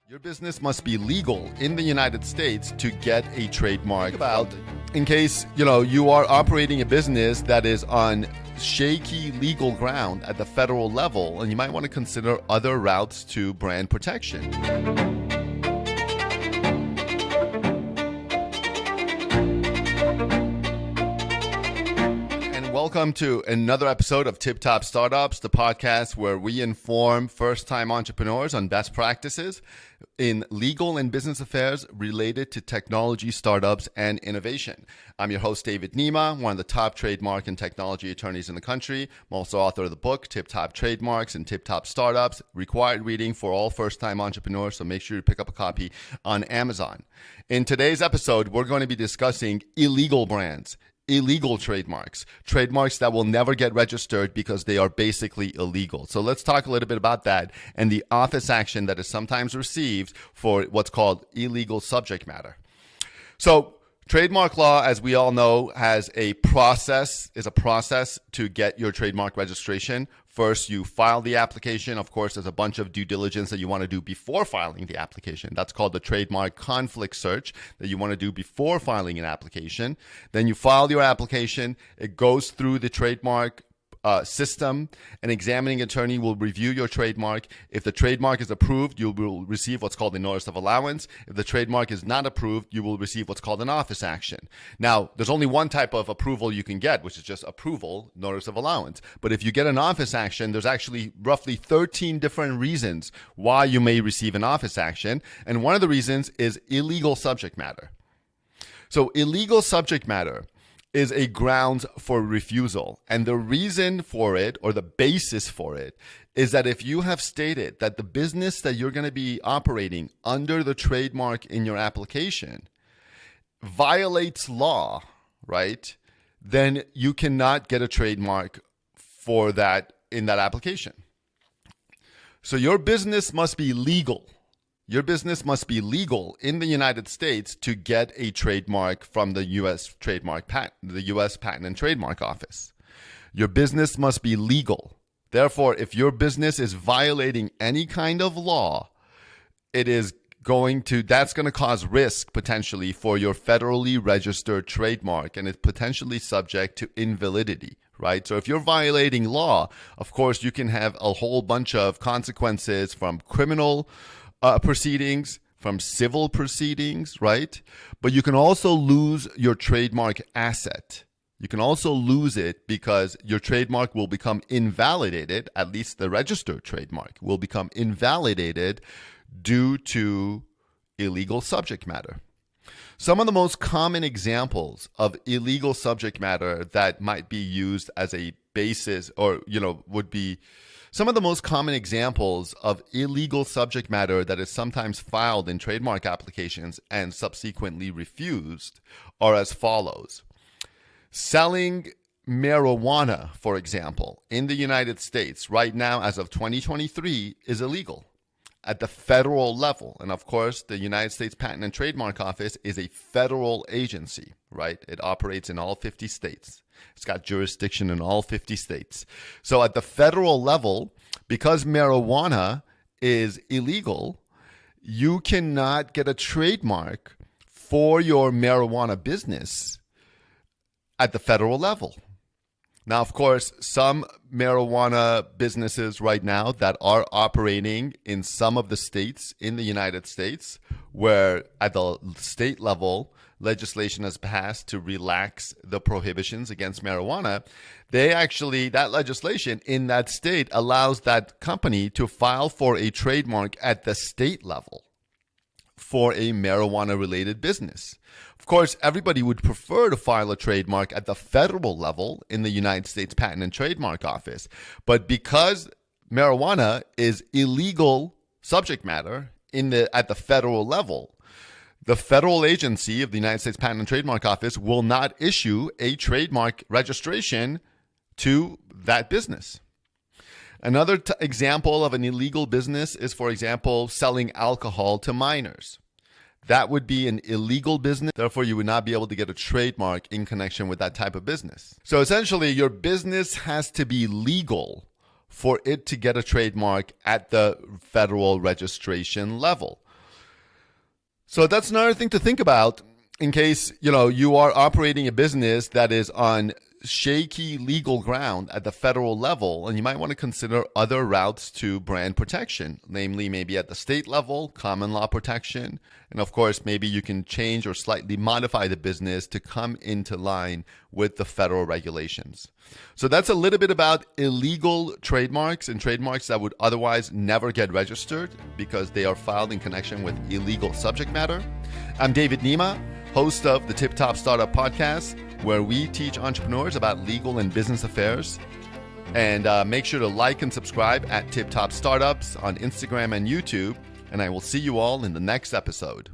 Your business must be legal in the United States to get a trademark. In case, you are operating a business that is on shaky legal ground at the federal level, and you might want to consider other routes to brand protection. Welcome to another episode of Tip Top Startups, the podcast where we inform first-time entrepreneurs on best practices in legal and business affairs related to technology, startups, and innovation. I'm your host, David Nima, one of the top trademark and technology attorneys in the country. I'm also author of the book, Tip Top Trademarks and Tip Top Startups, required reading for all first-time entrepreneurs, so make sure you pick up a copy on Amazon. In today's episode, we're going to be discussing illegal brands, illegal trademarks that will never get registered because they are basically illegal. So let's talk a little bit about that and the office action that is sometimes received for what's called illegal subject matter. So trademark law, as we all know, is a process to get your trademark registration. First, you file the application. Of course, there's a bunch of due diligence that you want to do before filing the application. That's called the trademark conflict search that you want to do before filing an application. Then you file your application. It goes through the trademark system. An examining attorney will review your trademark. If the trademark is approved, you will receive what's called a notice of allowance. If the trademark is not approved, you will receive what's called an office action. Now, there's only one type of approval you can get, which is just approval, notice of allowance. But if you get an office action, there's actually roughly 13 different reasons why you may receive an office action. And one of the reasons is illegal subject matter. So illegal subject matter is a grounds for refusal. And the reason for it, or the basis for it, is that if you have stated that the business that you're going to be operating under the trademark in your application violates law, right, then you cannot get a trademark for that in that application. So your business must be legal. Your business must be legal in the United States to get a trademark from the U.S. the U.S. Patent and Trademark Office. Your business must be legal. Therefore, if your business is violating any kind of law, that's going to cause risk potentially for your federally registered trademark, and it's potentially subject to invalidity. Right? So if you're violating law, of course, you can have a whole bunch of consequences from criminal proceedings, from civil proceedings, right? But you can also lose your trademark asset. You can also lose it because your trademark will become invalidated, at least the registered trademark will become invalidated due to illegal subject matter. Some of the most common examples of illegal subject matter that might be used as a basis or, would be some of the most common examples of illegal subject matter that is sometimes filed in trademark applications and subsequently refused are as follows. Selling marijuana, for example, in the United States right now as of 2023 is illegal at the federal level. And of course, the United States Patent and Trademark Office is a federal agency, right? It operates in all 50 states. It's got jurisdiction in all 50 states. So at the federal level, because marijuana is illegal, you cannot get a trademark for your marijuana business at the federal level. Now, of course, some marijuana businesses right now that are operating in some of the states in the United States where at the state level, legislation has passed to relax the prohibitions against marijuana, that legislation in that state allows that company to file for a trademark at the state level for a marijuana-related business. Of course, everybody would prefer to file a trademark at the federal level in the United States Patent and Trademark Office. But because marijuana is illegal subject matter at the federal level, the federal agency of the United States Patent and Trademark Office will not issue a trademark registration to that business. Another example of an illegal business is, for example, selling alcohol to minors. That would be an illegal business. Therefore, you would not be able to get a trademark in connection with that type of business. So essentially, your business has to be legal for it to get a trademark at the federal registration level. So that's another thing to think about in case, you are operating a business that is on shaky legal ground at the federal level, and you might want to consider other routes to brand protection, namely maybe at the state level, common law protection, and of course, maybe you can change or slightly modify the business to come into line with the federal regulations. So that's a little bit about illegal trademarks and trademarks that would otherwise never get registered because they are filed in connection with illegal subject matter. I'm David Nima, host of the Tip Top Startup Podcast, where we teach entrepreneurs about legal and business affairs. And make sure to like and subscribe at Tip Top Startups on Instagram and YouTube. And I will see you all in the next episode.